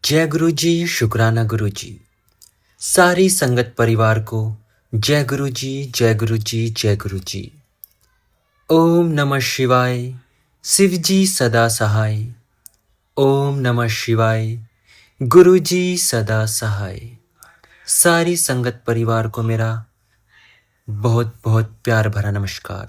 जय गुरु जी, शुक्राना गुरु जी। सारी संगत परिवार को जय गुरु जी, जय गुरु जी, जय गुरु जी। ओम नमः शिवाय, शिव जी सदा सहाय। ओम नमः शिवाय, गुरु जी सदा सहाय। सारी संगत परिवार को मेरा बहुत बहुत प्यार भरा नमस्कार।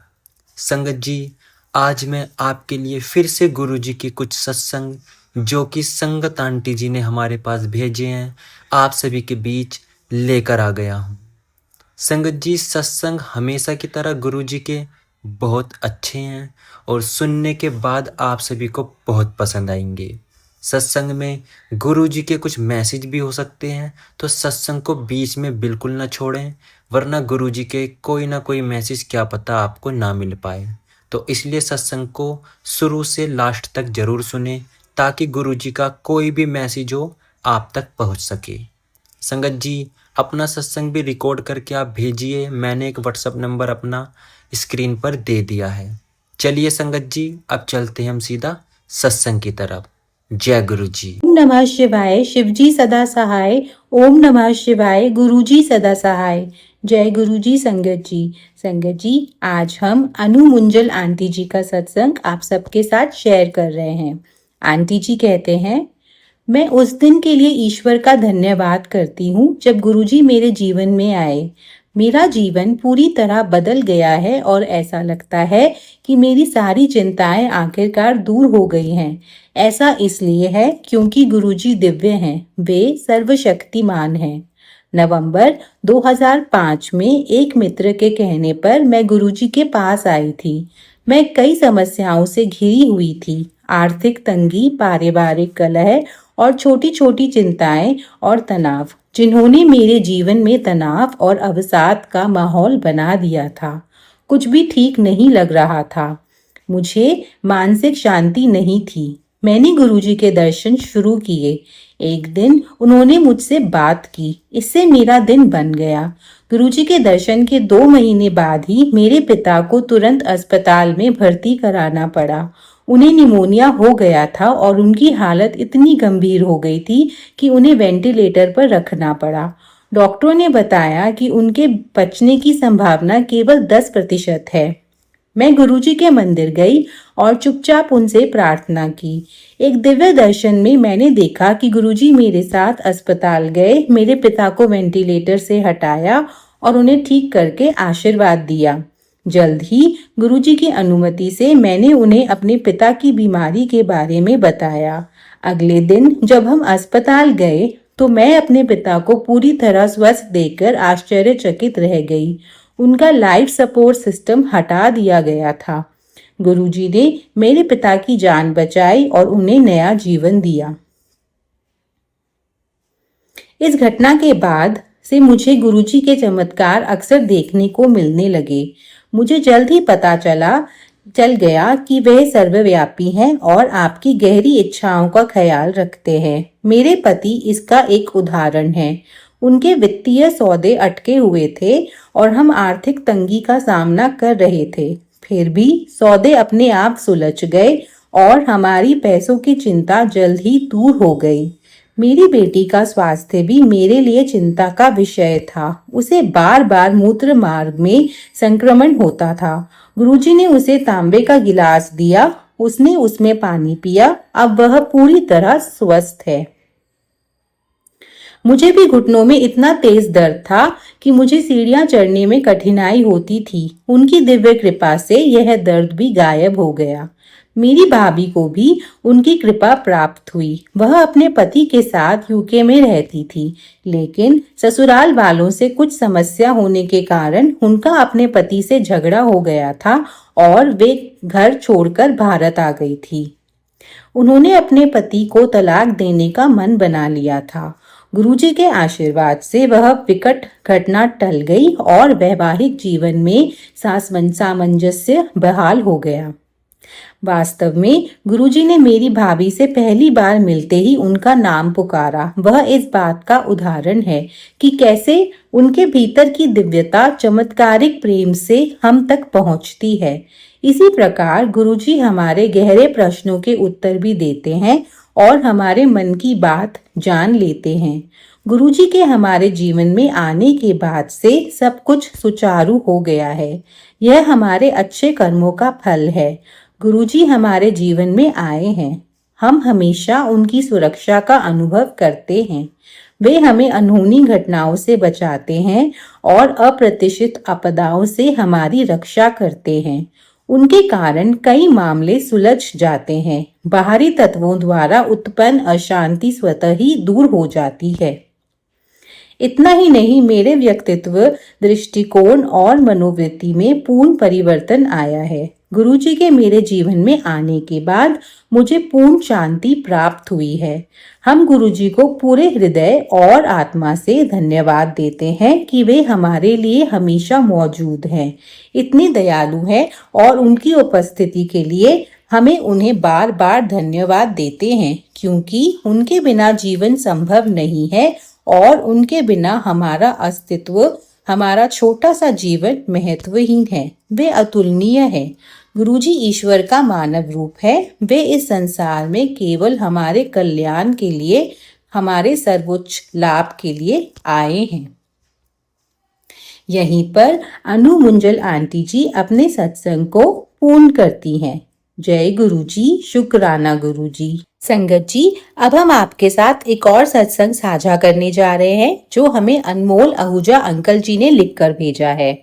संगत जी, आज मैं आपके लिए फिर से गुरु जी की कुछ सत्संग जो कि संगत आंटी जी ने हमारे पास भेजे हैं, आप सभी के बीच लेकर आ गया हूँ। संगत जी, सत्संग हमेशा की तरह गुरु जी के बहुत अच्छे हैं और सुनने के बाद आप सभी को बहुत पसंद आएंगे। सत्संग में गुरु जी के कुछ मैसेज भी हो सकते हैं, तो सत्संग को बीच में बिल्कुल ना छोड़ें, वरना गुरु जी के कोई ना कोई मैसेज क्या पता आपको ना मिल पाए। तो इसलिए सत्संग को शुरू से लास्ट तक जरूर सुने, ताकि गुरु जी का कोई भी मैसेज हो आप तक पहुंच सके। संगत जी, अपना सत्संग भी रिकॉर्ड करके आप भेजिए। मैंने एक व्हाट्सएप नंबर अपना स्क्रीन पर दे दिया है। चलिए संगत जी, अब चलते हैं हम सीधा सत्संग की तरफ। जय गुरु जी। ओम नमः शिवाय, शिवजी सदा सहाय। ओम नमः शिवाय, गुरुजी सदा सहाय। जय गुरु जी। संगत जी, आज हम अनु मुंजल आंटी जी का सत्संग आप सबके साथ शेयर कर रहे हैं। आंटी जी कहते हैं, मैं उस दिन के लिए ईश्वर का धन्यवाद करती हूँ जब गुरुजी मेरे जीवन में आए। मेरा जीवन पूरी तरह बदल गया है और ऐसा लगता है कि मेरी सारी चिंताएं आखिरकार दूर हो गई हैं। ऐसा इसलिए है क्योंकि गुरुजी दिव्य हैं, वे सर्वशक्तिमान हैं। नवंबर 2005 में एक मित्र के कहने पर मैं गुरुजी के पास आई थी। मैं कई समस्याओं से घिरी हुई थी। आर्थिक तंगी, पारिवारिक कलह और छोटी छोटी चिंताएं और तनाव, जिन्होंने मेरे जीवन में तनाव और अवसाद का माहौल बना दिया था। कुछ भी ठीक नहीं लग रहा था। मुझे मानसिक शांति नहीं थी। मैंने गुरुजी के दर्शन शुरू किए। एक दिन उन्होंने मुझसे बात की, इससे मेरा दिन बन गया। गुरुजी के दर्शन के 2 महीने बाद ही मेरे पिता को तुरंत अस्पताल में भर्ती कराना पड़ा। उन्हें निमोनिया हो गया था और उनकी हालत इतनी गंभीर हो गई थी कि उन्हें वेंटिलेटर पर रखना पड़ा। डॉक्टरों ने बताया कि उनके बचने की संभावना केवल 10% है। मैं गुरुजी के मंदिर गई और चुपचाप उनसे प्रार्थना की। एक दिव्य दर्शन में मैंने देखा कि गुरुजी मेरे साथ अस्पताल गए, मेरे पिता को वेंटिलेटर से हटाया और उन्हें ठीक करके आशीर्वाद दिया। जल्द ही गुरुजी की अनुमति से मैंने उन्हें अपने पिता की बीमारी के बारे में बताया। अगले दिन जब हम अस्पताल गए तो मैं अपने पिता को पूरी तरह स्वस्थ देखकर आश्चर्यचकित रह गई। उनका लाइफ सपोर्ट सिस्टम हटा दिया गया था। गुरुजी ने मेरे पिता की जान बचाई और उन्हें नया जीवन दिया। इस घटना के बाद से मुझे गुरुजी के चमत्कार अक्सर देखने को मिलने लगे। मुझे जल्द ही पता चल गया कि वह सर्वव्यापी हैं और आपकी गहरी इच्छाओं का ख्याल रखते हैं। मेरे पति इसका एक उदाहरण है। उनके वित्तीय सौदे अटके हुए थे और हम आर्थिक तंगी का सामना कर रहे थे। फिर भी सौदे अपने आप सुलझ गए और हमारी पैसों की चिंता जल्द ही दूर हो गई। मेरी बेटी का स्वास्थ्य भी मेरे लिए चिंता का विषय था। उसे बार बार मूत्र मार्ग में संक्रमण होता था। गुरुजी ने उसे तांबे का गिलास दिया, उसने उसमें पानी पिया, अब वह पूरी तरह स्वस्थ है। मुझे भी घुटनों में इतना तेज दर्द था कि मुझे सीढ़ियां चढ़ने में कठिनाई होती थी। उनकी दिव्य कृपा से यह दर्द भी गायब हो गया। मेरी भाभी को भी उनकी कृपा प्राप्त हुई। वह अपने पति के साथ यूके में रहती थी, लेकिन ससुराल वालों से कुछ समस्या होने के कारण उनका अपने पति से झगड़ा हो गया था और वे घर छोड़कर भारत आ गई थी। उन्होंने अपने पति को तलाक देने का मन बना लिया था। गुरुजी के आशीर्वाद से वह विकट घटना टल गई और वैवाहिक जीवन में सामंजस्य बहाल हो गया। वास्तव में गुरुजी ने मेरी भाभी से पहली बार मिलते ही उनका नाम पुकारा। वह इस बात का उदाहरण है कि कैसे उनके भीतर की दिव्यता चमत्कारिक प्रेम से हम तक पहुंचती है। इसी प्रकार गुरुजी हमारे गहरे प्रश्नों के उत्तर भी देते हैं और हमारे मन की बात जान लेते हैं। गुरुजी के हमारे जीवन में आने के बाद से सब कुछ सुचारू हो गया है। यह हमारे अच्छे कर्मों का फल है। गुरुजी हमारे जीवन में आए हैं। हम हमेशा उनकी सुरक्षा का अनुभव करते हैं। वे हमें अनहोनी घटनाओं से बचाते हैं और अप्रत्याशित आपदाओं से हमारी रक्षा करते हैं। उनके कारण कई मामले सुलझ जाते हैं। बाहरी तत्वों द्वारा उत्पन्न अशांति स्वतः ही दूर हो जाती है। इतना ही नहीं, मेरे व्यक्तित्व, दृष्टिकोण और मनोवृत्ति में पूर्ण परिवर्तन आया है। गुरुजी के मेरे जीवन में आने के बाद मुझे पूर्ण शांति प्राप्त हुई है। हम गुरुजी को पूरे हृदय और आत्मा से धन्यवाद देते हैं कि वे हमारे लिए हमेशा मौजूद हैं, इतने दयालु हैं और उनकी उपस्थिति के लिए हमें उन्हें बार बार धन्यवाद देते हैं, क्योंकि उनके बिना जीवन संभव नहीं है और उनके बिना हमारा अस्तित्व, हमारा छोटा सा जीवन महत्वहीन है। वे अतुलनीय है। गुरुजी ईश्वर का मानव रूप है। वे इस संसार में केवल हमारे कल्याण के लिए, हमारे सर्वोच्च लाभ के लिए आए हैं। यहीं पर अनु मुंजल आंटी जी अपने सत्संग को पूर्ण करती हैं। जय गुरुजी, शुक्राना गुरुजी। संगत जी, अब हम आपके साथ एक और सत्संग साझा करने जा रहे हैं जो हमें अनमोल आहूजा अंकल जी ने लिखकर भेजा है।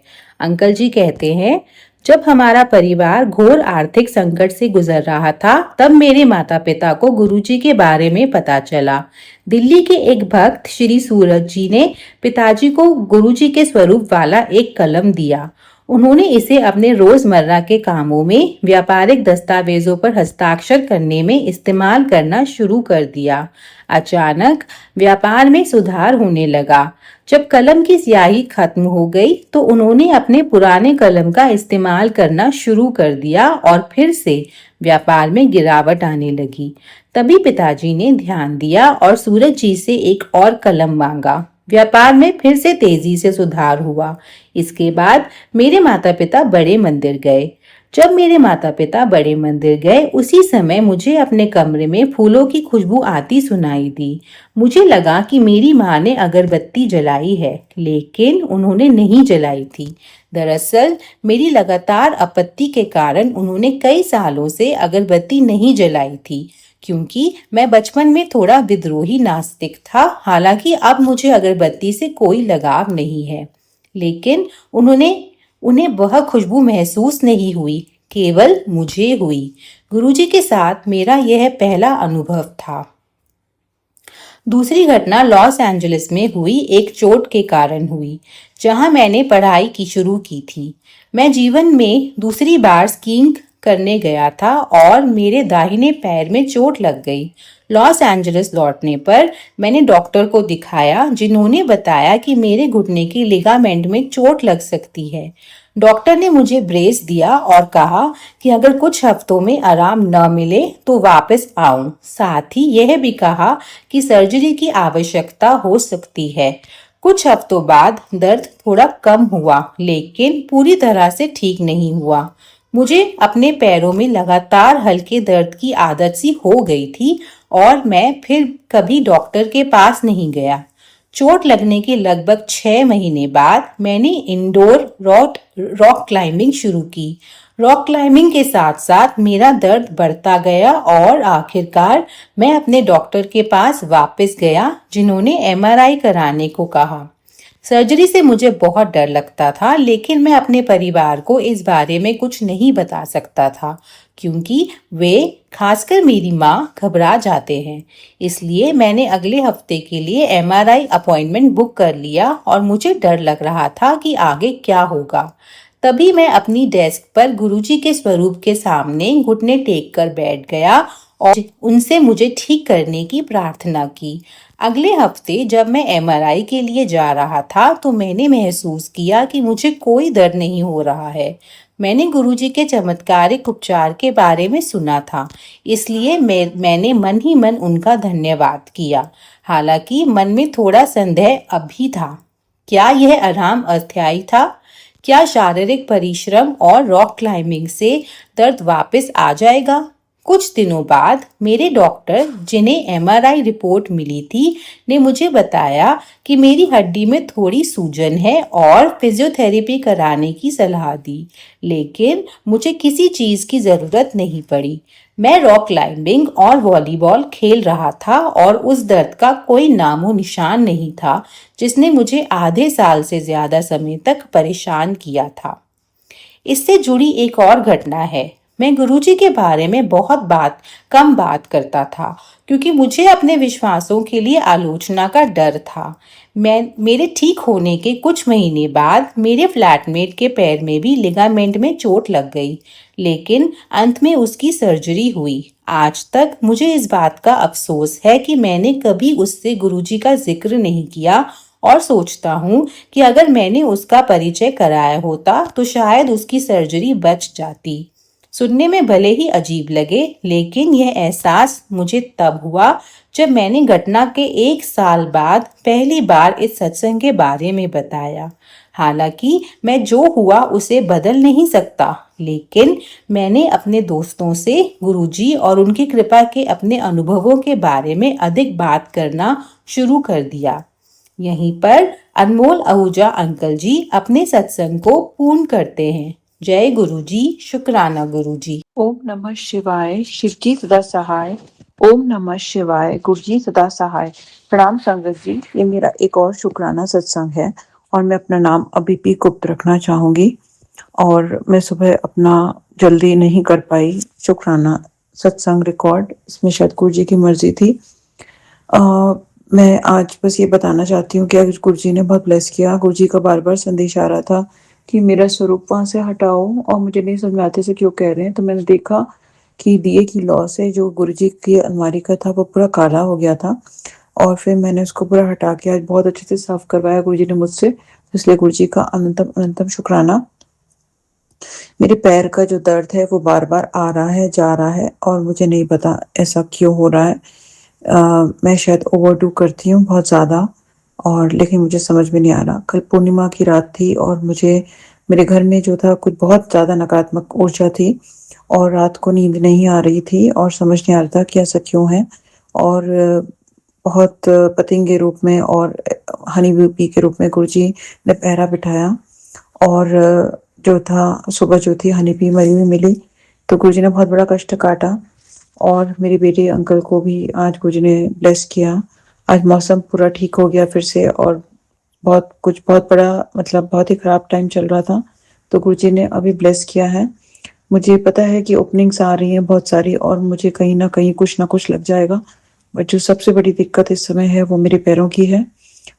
अंकल जी कहते हैं, जब हमारा परिवार घोर आर्थिक संकट से गुजर रहा था, तब मेरे माता पिता को गुरुजी के बारे में पता चला। दिल्ली के एक भक्त श्री सूरज जी ने पिताजी को गुरुजी के स्वरूप वाला एक कलम दिया। उन्होंने इसे अपने रोजमर्रा के कामों में, व्यापारिक दस्तावेजों पर हस्ताक्षर करने में इस्तेमाल करना शुरू कर दिया। अचानक व्यापार में सुधार होने लगा। जब कलम की स्याही खत्म हो गई तो उन्होंने अपने पुराने कलम का इस्तेमाल करना शुरू कर दिया और फिर से व्यापार में गिरावट आने लगी। तभी पिताजी ने ध्यान दिया और सूरज जी से एक और कलम मांगा। व्यापार में फिर से तेजी से सुधार हुआ। इसके बाद मेरे माता पिता बड़े मंदिर गए। जब मेरे माता पिता बड़े मंदिर गए, उसी समय मुझे अपने कमरे में फूलों की खुशबू आती सुनाई दी। मुझे लगा कि मेरी माँ ने अगरबत्ती जलाई है, लेकिन उन्होंने नहीं जलाई थी। दरअसल मेरी लगातार आपत्ति के कारण उन्होंने कई सालों से अगरबत्ती नहीं जलाई थी, क्योंकि मैं बचपन में थोड़ा विद्रोही नास्तिक था। हालांकि अब मुझे अगरबत्ती से कोई लगाव नहीं है, लेकिन उन्हें वह खुशबू महसूस नहीं हुई, केवल मुझे हुई। गुरुजी के साथ मेरा यह पहला अनुभव था। दूसरी घटना लॉस एंजलिस में हुई एक चोट के कारण हुई, जहां मैंने पढ़ाई की शुरू की थी। मैं जीवन में दूसरी बार स्कीइंग करने गया था और मेरे दाहिने पैर में चोट लग गई। लॉस एंजलिस लौटने पर मैंने डॉक्टर को दिखाया, जिन्होंने बताया कि मेरे घुटने की लिगामेंट में चोट लग सकती है। डॉक्टर ने मुझे ब्रेस दिया और कहा कि अगर कुछ हफ्तों में आराम न मिले तो वापस आऊं। साथ ही यह भी कहा कि सर्जरी की आवश्यकता हो सकती है। कुछ हफ्तों बाद दर्द थोड़ा कम हुआ, लेकिन पूरी तरह से ठीक नहीं हुआ। मुझे अपने पैरों में लगातार हल्के दर्द की आदत सी हो गई थी और मैं फिर कभी डॉक्टर के पास नहीं गया। चोट लगने के लगभग 6 महीने बाद मैंने इंडोर रॉक क्लाइंबिंग शुरू की। रॉक क्लाइंबिंग के साथ साथ मेरा दर्द बढ़ता गया और आखिरकार मैं अपने डॉक्टर के पास वापस गया, जिन्होंने एमआरआई कराने को कहा। सर्जरी से मुझे बहुत डर लगता था, लेकिन मैं अपने परिवार को इस बारे में कुछ नहीं बता सकता था, क्योंकि वे, खासकर मेरी माँ, घबरा जाते हैं। इसलिए मैंने अगले हफ्ते के लिए एमआरआई अपॉइंटमेंट बुक कर लिया और मुझे डर लग रहा था कि आगे क्या होगा। तभी मैं अपनी डेस्क पर गुरुजी के स्वरूप के सामने घुटने टेक कर बैठ गया और उनसे मुझे ठीक करने की प्रार्थना की। अगले हफ्ते जब मैं एमआरआई के लिए जा रहा था तो मैंने महसूस किया कि मुझे कोई दर्द नहीं हो रहा है। मैंने गुरुजी के चमत्कारिक उपचार के बारे में सुना था, इसलिए मैंने मन ही मन उनका धन्यवाद किया। हालांकि मन में थोड़ा संदेह अभी था। क्या यह आराम अस्थायी था? क्या शारीरिक परिश्रम और रॉक क्लाइंबिंग से दर्द वापस आ जाएगा? कुछ दिनों बाद मेरे डॉक्टर, जिन्हें एमआरआई रिपोर्ट मिली थी, ने मुझे बताया कि मेरी हड्डी में थोड़ी सूजन है और फिजियोथेरेपी कराने की सलाह दी। लेकिन मुझे किसी चीज़ की ज़रूरत नहीं पड़ी। मैं रॉक क्लाइंबिंग और वॉलीबॉल खेल रहा था और उस दर्द का कोई नामो निशान नहीं था जिसने मुझे आधे साल से ज़्यादा समय तक परेशान किया था। इससे जुड़ी एक और घटना है। मैं गुरुजी के बारे में कम बात करता था क्योंकि मुझे अपने विश्वासों के लिए आलोचना का डर था। मेरे ठीक होने के कुछ महीने बाद मेरे फ्लैटमेट के पैर में भी लिगामेंट में चोट लग गई, लेकिन अंत में उसकी सर्जरी हुई। आज तक मुझे इस बात का अफसोस है कि मैंने कभी उससे गुरुजी का जिक्र नहीं किया और सोचता हूँ कि अगर मैंने उसका परिचय कराया होता तो शायद उसकी सर्जरी बच जाती। सुनने में भले ही अजीब लगे, लेकिन यह एहसास मुझे तब हुआ जब मैंने घटना के 1 साल बाद पहली बार इस सत्संग के बारे में बताया। हालांकि मैं जो हुआ उसे बदल नहीं सकता, लेकिन मैंने अपने दोस्तों से गुरुजी और उनकी कृपा के अपने अनुभवों के बारे में अधिक बात करना शुरू कर दिया। यहीं पर अनमोल आहूजा अंकल जी अपने सत्संग को पूर्ण करते हैं। जय गुरु जी, शुक्राना गुरु जी। ओम नमः शिवाय। शिवजी सदा सहाय। ओम नमः शिवाय। गुरुजी सदा सहाय। प्रणाम संगत जी, ये मेरा एक और शुक्राना सत्संग है और मैं अपना नाम अभी भी गुप्त रखना चाहूंगी। और मैं सुबह अपना जल्दी नहीं कर पाई शुक्राना सत्संग रिकॉर्ड, इसमें शायद गुरुजी की मर्जी थी। मैं आज बस ये बताना चाहती हूँ कि आज गुरुजी ने बहुत ब्लेस किया। गुरुजी का बार बार संदेश आ रहा था कि मेरा स्वरूप वहां से हटाओ, और मुझे नहीं समझ में आते से क्यों कह रहे हैं। तो मैंने देखा कि दिए की लौ से जो गुरुजी की अलमारी का था वो पूरा काला हो गया था, और फिर मैंने उसको पूरा हटा के आज बहुत अच्छे से साफ करवाया गुरुजी ने मुझसे। इसलिए गुरुजी का अनंतम अनंतम शुक्राना। मेरे पैर का जो दर्द है वो बार बार आ रहा है, जा रहा है, और मुझे नहीं पता ऐसा क्यों हो रहा है। मैं शायद ओवरडू करती हूँ बहुत ज़्यादा, और लेकिन मुझे समझ में नहीं आ रहा। कल पूर्णिमा की रात थी और मुझे मेरे घर में जो था कुछ बहुत ज़्यादा नकारात्मक ऊर्जा थी, और रात को नींद नहीं आ रही थी और समझ नहीं आ रहा था कि ऐसा क्यों है। और बहुत पतंगे रूप में और हनी बी के रूप में गुरुजी ने पहरा बिठाया, और जो था सुबह जो थी हनी बी मरी हुई मिली, तो गुरुजी ने बहुत बड़ा कष्ट काटा। और मेरे बेटे अंकल को भी आज गुरुजी ने ब्लेस किया। आज मौसम पूरा ठीक हो गया फिर से, और बहुत बड़ा मतलब बहुत ही खराब टाइम चल रहा था, तो गुरुजी ने अभी ब्लेस किया है। मुझे पता है कि ओपनिंग्स आ रही हैं बहुत सारी, और मुझे कहीं ना कहीं कुछ ना कुछ लग जाएगा। बट जो सबसे बड़ी दिक्कत इस समय है वो मेरे पैरों की है,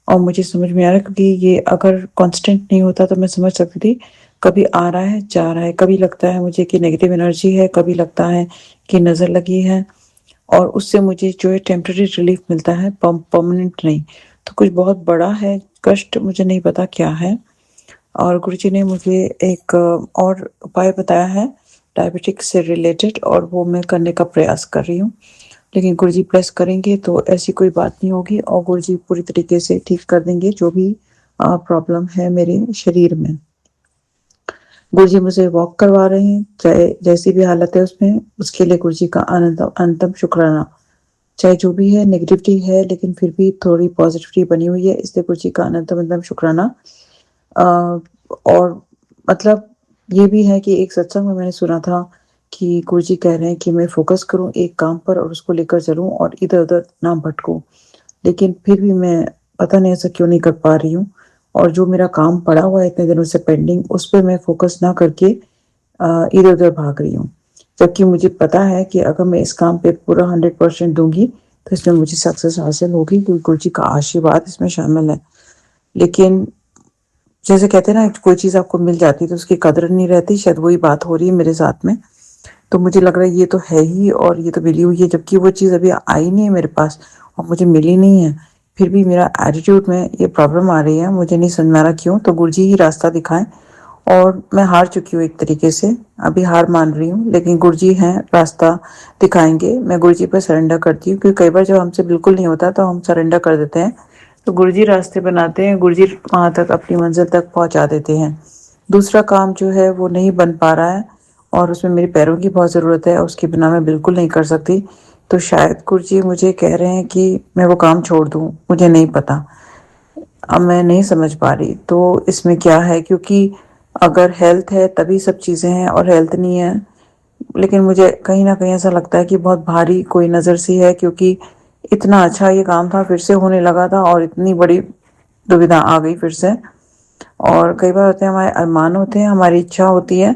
और मुझे समझ में आ रहा है क्योंकि ये अगर कांस्टेंट नहीं होता तो मैं समझ सकती थी। कभी आ रहा है, जा रहा है, कभी लगता है मुझे कि नेगेटिव एनर्जी है, कभी लगता है कि नज़र लगी है, और उससे मुझे जो है टेम्पररी रिलीफ मिलता है, परमानेंट नहीं। तो कुछ बहुत बड़ा है कष्ट, मुझे नहीं पता क्या है। और गुरुजी ने मुझे एक और उपाय बताया है डायबिटिक्स से रिलेटेड, और वो मैं करने का प्रयास कर रही हूँ। लेकिन गुरुजी प्रेस करेंगे तो ऐसी कोई बात नहीं होगी, और गुरुजी पूरी तरीके से ठीक कर देंगे जो भी प्रॉब्लम है मेरे शरीर में। गुरुजी मुझे वॉक करवा रहे हैं, चाहे जैसी भी हालत है उसमें, उसके लिए गुरुजी का अनंतम शुक्राना। चाहे जो भी है नेगेटिविटी है, लेकिन फिर भी थोड़ी पॉजिटिविटी बनी हुई है, इसलिए गुरुजी का अनंतम अनंतम शुक्राना। और मतलब ये भी है कि एक सत्संग में मैंने सुना था कि गुरुजी कह रहे हैं कि मैं फोकस करूं एक काम पर और उसको लेकर चलूं और इधर उधर ना भटकूं, लेकिन फिर भी मैं पता नहीं ऐसा क्यों नहीं कर पा रही हूँ। और जो मेरा काम पड़ा हुआ है इतने दिनों से पेंडिंग, उस पर मैं फोकस ना करके इधर उधर भाग रही हूँ, जबकि मुझे पता है कि अगर मैं इस काम पे पूरा 100% दूंगी तो इसमें मुझे सक्सेस हासिल होगी, क्योंकि गुरुजी का आशीर्वाद इसमें शामिल है। लेकिन जैसे कहते हैं ना, कोई चीज़ आपको मिल जाती है तो उसकी कदर नहीं रहती, शायद वही बात हो रही है मेरे साथ में। तो मुझे लग रहा है ये तो है ही, और ये तो मिली हुई है, जबकि वो चीज़ अभी आई नहीं है मेरे पास और मुझे मिली नहीं है। फिर भी मेरा एटीट्यूड में ये प्रॉब्लम आ रही है, मुझे नहीं समझ में आ रहा क्यों। तो गुरुजी ही रास्ता दिखाएं, और मैं हार चुकी हूँ एक तरीके से, अभी हार मान रही हूँ, लेकिन गुरुजी हैं रास्ता दिखाएंगे। मैं गुरुजी पर सरेंडर करती हूँ, क्योंकि कई बार जब हमसे बिल्कुल नहीं होता तो हम सरेंडर कर देते हैं, तो गुरुजी रास्ते बनाते हैं, गुरुजी वहां तक अपनी मंजिल तक पहुंचा देते हैं। दूसरा काम जो है वो नहीं बन पा रहा है, और उसमें मेरे पैरों की बहुत ज़रूरत है, उसके बिना मैं बिल्कुल नहीं कर सकती। तो शायद गुरुजी मुझे कह रहे हैं कि मैं वो काम छोड़ दूँ, मुझे नहीं पता। अब मैं नहीं समझ पा रही तो इसमें क्या है, क्योंकि अगर हेल्थ है तभी सब चीज़ें हैं और हेल्थ नहीं है। लेकिन मुझे कहीं न कहीं ऐसा लगता है कि बहुत भारी कोई नज़र सी है, क्योंकि इतना अच्छा ये काम था, फिर से होने लगा था और इतनी बड़ी दुविधा आ गई फिर से। और कई बार होते हैं, हमारे अरमान होते हैं, हमारी इच्छा होती है,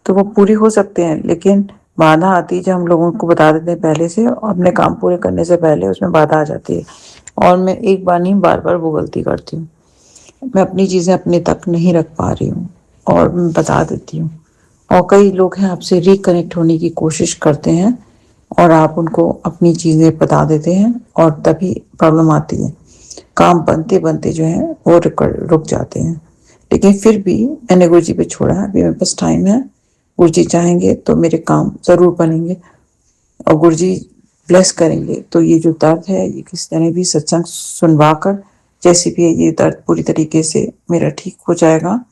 तो वो पूरी हो सकते हैं, लेकिन बाधा आती है जब हम लोगों को बता देते हैं पहले से, और अपने काम पूरे करने से पहले उसमें बाधा आ जाती है। और मैं एक बार नहीं, बार-बार वो गलती करती हूँ। मैं अपनी चीज़ें अपने तक नहीं रख पा रही हूँ और मैं बता देती हूँ। और कई लोग हैं आपसे रिकनेक्ट होने की कोशिश करते हैं और आप उनको अपनी चीज़ें बता देते हैं और तभी प्रॉब्लम आती है। काम बनते-बनते जो है वो रुक जाते हैं। लेकिन फिर भी मैंने गुरुजी पे छोड़ा है, अभी मेरे पास टाइम है। गुरुजी चाहेंगे तो मेरे काम ज़रूर बनेंगे और गुरुजी ब्लेस करेंगे तो ये जो दर्द है, ये किसी तरह भी सत्संग सुनवा कर जैसे भी है, ये दर्द पूरी तरीके से मेरा ठीक हो जाएगा।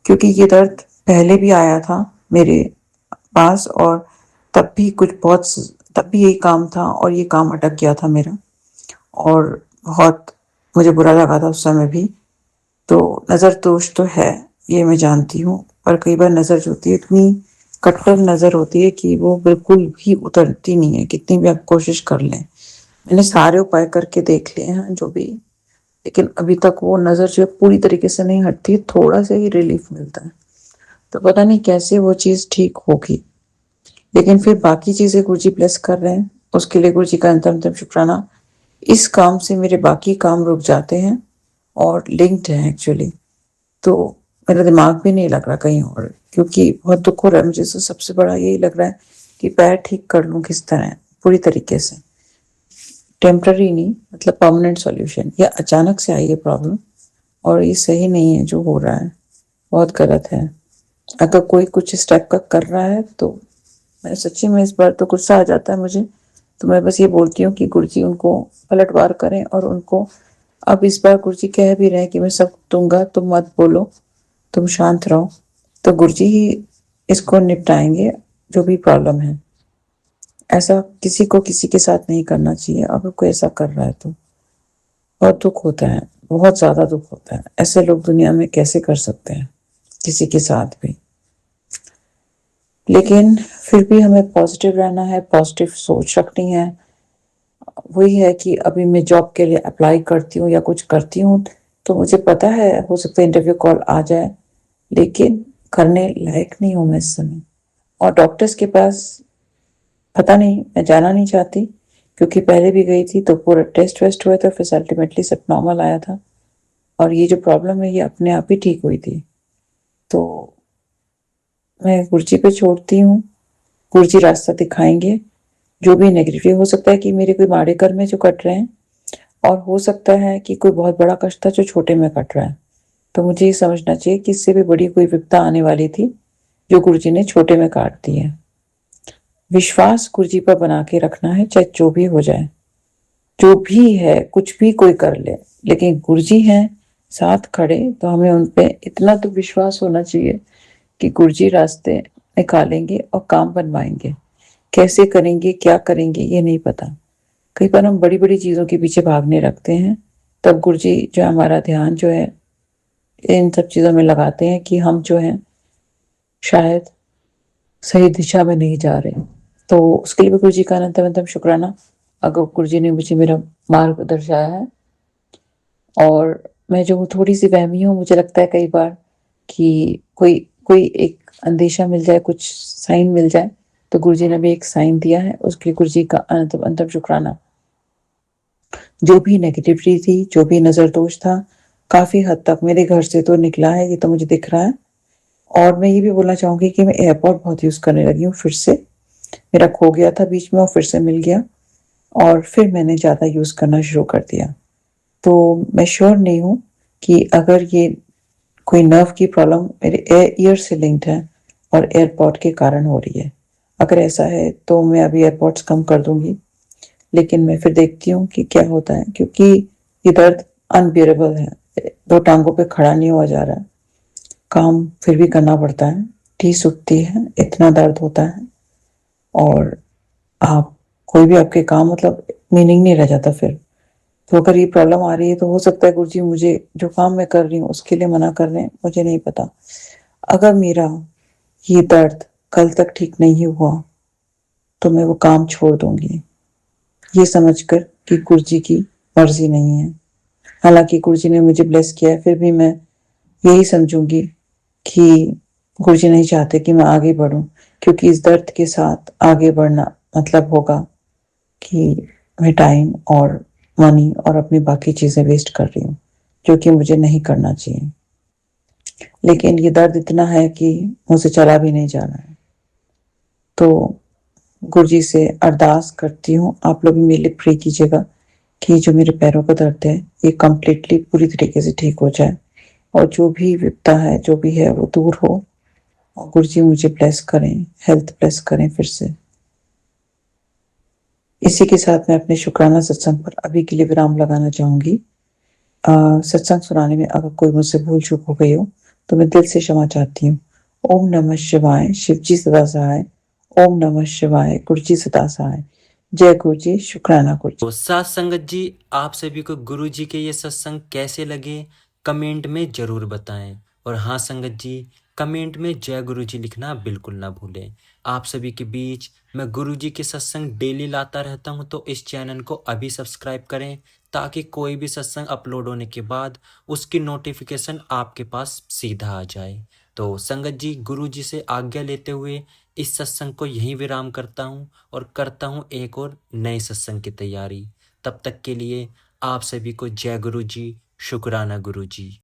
क्योंकि ये दर्द पहले भी आया था मेरे पास, और तब भी तब भी यही काम था और ये काम अटक गया था मेरा, और बहुत मुझे बुरा लगा था उस समय भी। तो नज़र दोष तो है, ये मैं जानती हूँ, पर कई बार नज़र जो होती है इतनी कट्टर नज़र होती है कि वो बिल्कुल भी उतरती नहीं है, कितनी भी आप कोशिश कर लें। मैंने सारे उपाय करके देख लिए हैं जो भी, लेकिन अभी तक वो नज़र जो है पूरी तरीके से नहीं हटती, थोड़ा सा ही रिलीफ मिलता है। तो पता नहीं कैसे वो चीज़ ठीक होगी, लेकिन फिर बाकी चीज़ें गुरुजी ब्लेस कर रहे हैं, उसके लिए गुरुजी का अंतम शुक्राना। इस काम से मेरे बाकी काम रुक जाते हैं और लिंक्ड हैं एक्चुअली। तो मेरा दिमाग भी नहीं लग रहा कहीं और, क्योंकि बहुत दुख हो रहा है मुझे। तो सबसे बड़ा यही लग रहा है कि पैर ठीक कर लूँ किस तरह पूरी तरीके से, टेम्पररी नहीं, मतलब परमानेंट सॉल्यूशन। या अचानक से आई है प्रॉब्लम और ये सही नहीं है जो हो रहा है, बहुत गलत है। अगर कोई कुछ इस टाइप का कर रहा है तो मैं सच्ची में इस बार तो गुस्सा आ जाता है मुझे। तो मैं बस ये बोलती हूँ कि गुरुजी उनको पलटवार करें, और उनको अब इस बार गुरुजी कह भी रहे हैं कि मैं सब दूंगा, तुम मत बोलो, तुम शांत रहो। तो गुरुजी ही इसको निपटाएंगे जो भी प्रॉब्लम है। ऐसा किसी को किसी के साथ नहीं करना चाहिए। अगर कोई ऐसा कर रहा है तो बहुत दुख होता है, बहुत ज़्यादा दुख होता है। ऐसे लोग दुनिया में कैसे कर सकते हैं किसी के साथ भी। लेकिन फिर भी हमें पॉजिटिव रहना है, पॉजिटिव सोच रखनी है। वही है कि अभी मैं जॉब के लिए अप्लाई करती हूँ या कुछ करती हूँ, तो मुझे पता है हो सकता है इंटरव्यू कॉल आ जाए, लेकिन करने लायक नहीं हूँ मैं इस समय। और डॉक्टर्स के पास पता नहीं, मैं जाना नहीं चाहती, क्योंकि पहले भी गई थी तो पूरा टेस्ट वेस्ट हुआ था, फिर अल्टीमेटली सब नॉर्मल आया था, और ये जो प्रॉब्लम है ये अपने आप ही ठीक हुई थी। तो मैं गुरुजी पे छोड़ती हूँ, गुरुजी रास्ता दिखाएंगे। जो भी नेगेटिविटी, हो सकता है कि मेरे कोई माड़े कर्म है जो कट रहे हैं, और हो सकता है कि कोई बहुत बड़ा कष्ट था जो छोटे में कट रहा है। तो मुझे ये समझना चाहिए कि इससे भी बड़ी कोई विपदा आने वाली थी जो गुरुजी ने छोटे में काट दी है। विश्वास गुरुजी पर बना के रखना है, चाहे जो भी हो जाए, जो भी है, कुछ भी कोई कर ले, लेकिन गुरुजी हैं साथ खड़े, तो हमें उन पे इतना तो विश्वास होना चाहिए कि गुरुजी रास्ते निकालेंगे और काम बनवाएंगे। कैसे करेंगे, क्या करेंगे, ये नहीं पता। कई बार हम बड़ी बड़ी चीज़ों के पीछे भागने लगते हैं, तब गुरुजी जो है हमारा ध्यान जो है इन सब चीज़ों में लगाते हैं कि हम जो है शायद सही दिशा में नहीं जा रहे। तो उसके लिए भी गुरुजी का अनंत शुक्राना। अगर गुरुजी ने मुझे मेरा मार्ग दर्शाया है, और मैं जो थोड़ी सी वहमी हूँ, मुझे लगता है कई बार कि कोई कोई एक अंदेशा मिल जाए, कुछ साइन मिल जाए, तो गुरुजी ने भी एक साइन दिया है, उसके लिए गुरुजी का अनंत शुक्राना। जो भी नेगेटिविटी थी, जो भी नज़र दोष था, काफ़ी हद तक मेरे घर से तो निकला है, ये तो मुझे दिख रहा है। और मैं ये भी बोलना चाहूँगी कि मैं एयरपॉड बहुत यूज़ करने लगी हूँ फिर से। मेरा खो गया था बीच में और फिर से मिल गया, और फिर मैंने ज़्यादा यूज़ करना शुरू कर दिया। तो मैं श्योर नहीं हूँ कि अगर ये कोई नर्व की प्रॉब्लम मेरे ईयर से लिंक्ड है और एयरपॉड के कारण हो रही है। अगर ऐसा है तो मैं अभी एयरपॉड्स कम कर दूंगी, लेकिन मैं फिर देखती हूँ कि क्या होता है, क्योंकि ये दर्द अनबियरेबल है। दो टांगों पे खड़ा नहीं हुआ जा रहा है, काम फिर भी करना पड़ता है। टीस उठती है, इतना दर्द होता है और आप कोई भी आपके काम मतलब मीनिंग नहीं रह जाता फिर। तो अगर ये प्रॉब्लम आ रही है तो हो सकता है गुरुजी मुझे जो काम मैं कर रही हूँ उसके लिए मना कर रहे हैं, मुझे नहीं पता। अगर मेरा ये दर्द कल तक ठीक नहीं हुआ तो मैं वो काम छोड़ दूंगी, ये समझकर कि गुरुजी की मर्जी नहीं है। हालांकि गुरुजी ने मुझे ब्लेस किया है, फिर भी मैं यही समझूंगी कि गुरुजी नहीं चाहते कि मैं आगे बढ़ूं, क्योंकि इस दर्द के साथ आगे बढ़ना मतलब होगा कि मैं टाइम और मनी और अपनी बाकी चीजें वेस्ट कर रही हूँ, जो कि मुझे नहीं करना चाहिए। लेकिन ये दर्द इतना है कि मुझसे चला भी नहीं जा रहा है। तो गुरुजी से अरदास करती हूँ, आप लोग भी मेरे लिए प्रे कीजिएगा कि जो मेरे पैरों का दर्द है ये कंप्लीटली पूरी तरीके से ठीक हो जाए और जो भी विपदा है जो भी है वो दूर हो और गुरुजी मुझे ब्लेस करें, हेल्थ ब्लेस करें फिर से। इसी के साथ मैं अपने शुक्राना सत्संग पर अभी के लिए विराम लगाना चाहूंगी। सत्संग सुनाने में अगर कोई मुझसे भूल चूक हो गई हो तो मैं दिल से क्षमा चाहती हूँ। ओम नमः शिवाय, शिवजी सदा सहाय। ओम नमः शिवाय, गुरुजी सदा सहाय। जय गुरुजी, शुक्राना गुरुजी। तो साथ संगत जी, आप सभी को गुरु जी के ये सत्संग कैसे लगे कमेंट में जरूर बताएं। और हाँ संगत जी, कमेंट में जय गुरु जी लिखना बिल्कुल ना भूलें। आप सभी के बीच मैं गुरु जी के सत्संग डेली लाता रहता हूँ, तो इस चैनल को अभी सब्सक्राइब करें ताकि कोई भी सत्संग अपलोड होने के बाद उसकी नोटिफिकेशन आपके पास सीधा आ जाए। तो संगत जी, गुरु जी से आज्ञा लेते हुए इस सत्संग को यहीं विराम करता हूँ और करता हूँ एक और नए सत्संग की तैयारी। तब तक के लिए आप सभी को जय गुरु जी, शुक्राना गुरु जी।